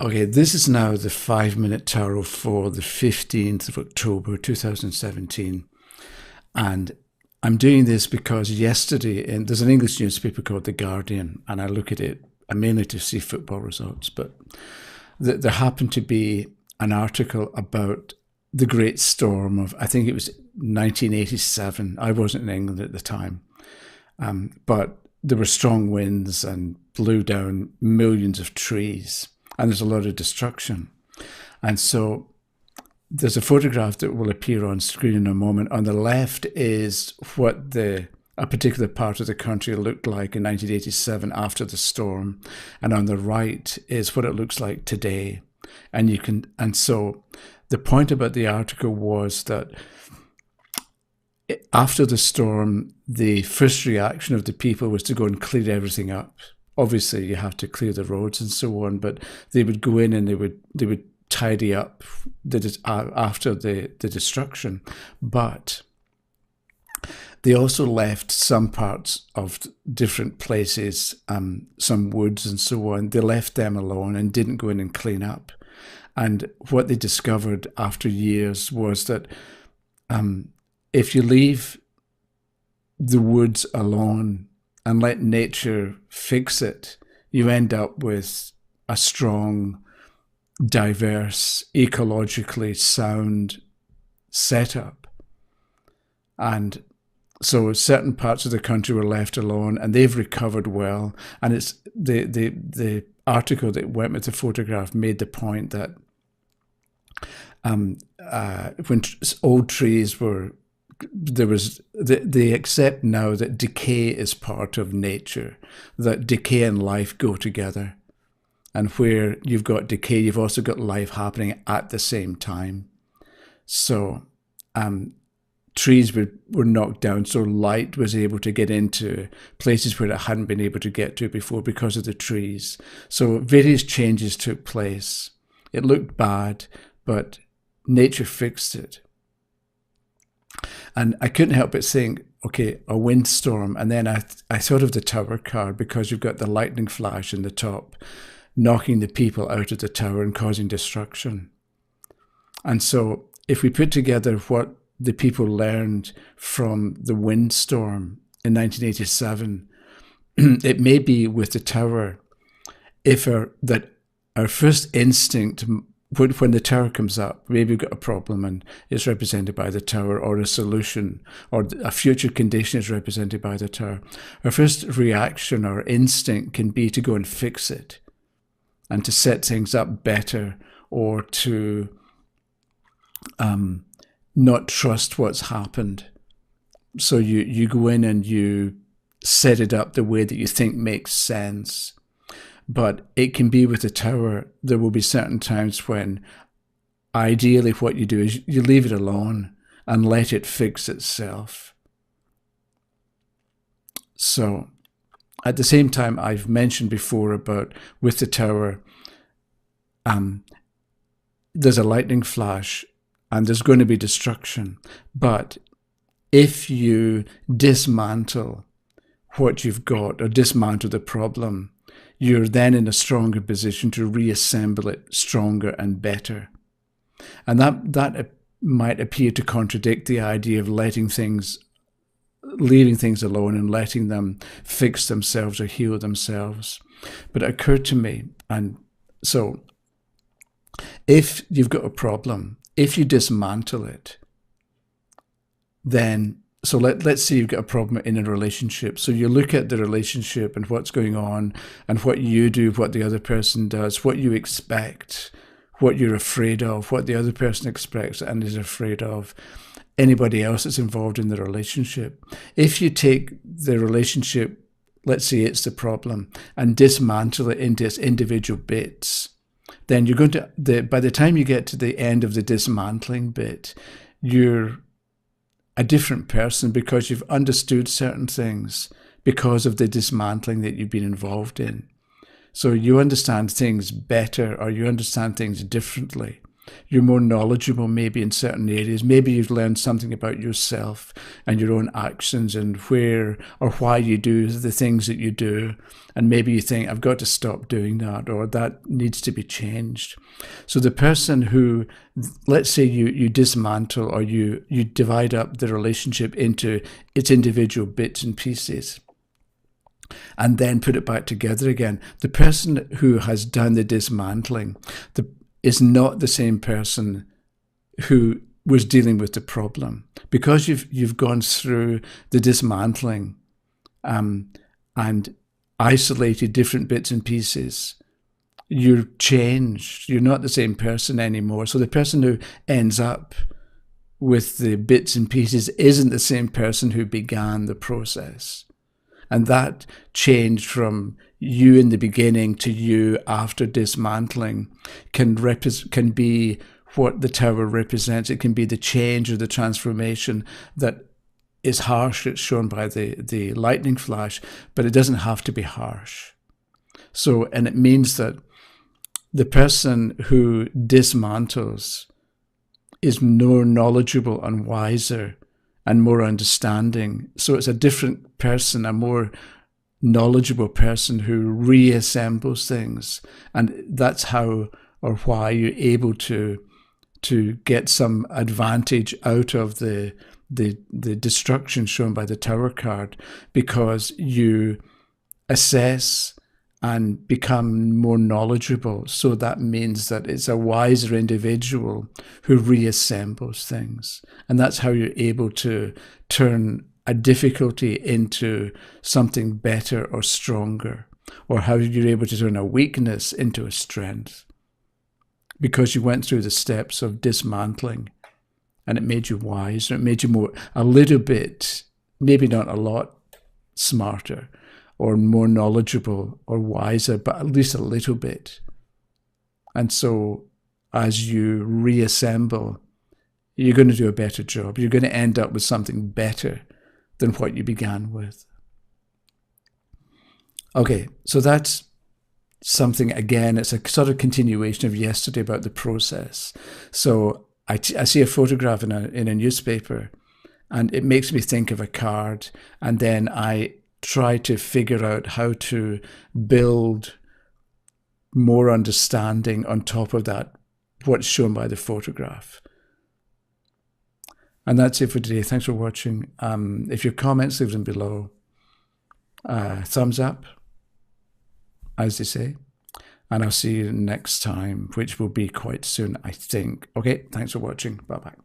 Okay, this is now the 5 minute tarot for the 15th of October 2017. And I'm doing this because yesterday, there's an English newspaper called The Guardian, and I look at it mainly to see football results. But there happened to be an article about the Great Storm of, I think it was 1987. I wasn't in England at the time. But there were strong winds and blew down millions of trees, and there's a lot of destruction. And so there's a photograph that will appear on screen in a moment. On the left is what a particular part of the country looked like in 1987 after the storm, and on the right is what it looks like today. And so the point about the article was that after the storm, the first reaction of the people was to go and clear everything up. Obviously, you have to clear the roads and so on, but they would go in and they would tidy up after the destruction. But they also left some parts of different places, some woods and so on. They left them alone and didn't go in and clean up. And what they discovered after years was that if you leave the woods alone and let nature fix it, you end up with a strong, diverse, ecologically sound setup. And so certain parts of the country were left alone, and they've recovered well. And it's the article that went with the photograph made the point that when old trees were, they accept now that decay is part of nature, that decay and life go together. And where you've got decay, you've also got life happening at the same time. So trees were knocked down, so light was able to get into places where it hadn't been able to get to before because of the trees. So various changes took place. It looked bad, but nature fixed it. And I couldn't help but think, okay, a windstorm. And then I thought of the tower card, because you've got the lightning flash in the top, knocking the people out of the tower and causing destruction. And so if we put together what the people learned from the windstorm in 1987, it may be with the tower, that our first instinct, when the tower comes up, maybe we've got a problem and it's represented by the tower, or a solution, or a future condition is represented by the tower. Our first reaction or instinct can be to go and fix it and to set things up better, or to not trust what's happened. So you go in and you set it up the way that you think makes sense. But it can be with the tower, there will be certain times when ideally what you do is you leave it alone and let it fix itself. So at the same time, I've mentioned before about with the tower, there's a lightning flash and there's going to be destruction. But if you dismantle what you've got, or dismantle the problem, you're then in a stronger position to reassemble it stronger and better. And that might appear to contradict the idea of leaving things alone and letting them fix themselves or heal themselves. But it occurred to me, and so if you've got a problem, if you dismantle it, then, so let's say you've got a problem in a relationship. So you look at the relationship and what's going on, and what you do, what the other person does, what you expect, what you're afraid of, what the other person expects and is afraid of, anybody else that's involved in the relationship. If you take the relationship, let's say it's the problem, and dismantle it into its individual bits, then you're going to, by the time you get to the end of the dismantling bit, you're a different person, because you've understood certain things because of the dismantling that you've been involved in. So you understand things better, or you understand things differently. You're more knowledgeable maybe in certain areas. Maybe you've learned something about yourself and your own actions and where or why you do the things that you do. And maybe you think, I've got to stop doing that, or that needs to be changed. So the person who, let's say you dismantle or you divide up the relationship into its individual bits and pieces, and then put it back together again. The person who has done the dismantling is not the same person who was dealing with the problem. Because you've gone through the dismantling and isolated different bits and pieces, you're changed. You're not the same person anymore. So the person who ends up with the bits and pieces isn't the same person who began the process. And that change from you in the beginning to you after dismantling can be what the tower represents. It can be the change or the transformation that is harsh. It's shown by the lightning flash, but it doesn't have to be harsh. So, and it means that the person who dismantles is more knowledgeable and wiser and more understanding. So it's a different person, a more knowledgeable person who reassembles things. And that's how or why you're able to get some advantage out of the destruction shown by the Tower card, because you assess and become more knowledgeable. So that means that it's a wiser individual who reassembles things. And that's how you're able to turn a difficulty into something better or stronger, or how you're able to turn a weakness into a strength. Because you went through the steps of dismantling, and it made you wiser. It made you a little bit, maybe not a lot, smarter, or more knowledgeable or wiser, but at least a little bit. And so as you reassemble, you're going to do a better job. You're going to end up with something better than what you began with. Okay, so that's something, again, it's a sort of continuation of yesterday about the process. So I see a photograph in a newspaper, and it makes me think of a card, and then I try to figure out how to build more understanding on top of that, what's shown by the photograph. And that's it for today. Thanks for watching. If you have comments, leave them below. Thumbs up, as they say. And I'll see you next time, which will be quite soon, I think. Okay, thanks for watching. Bye-bye.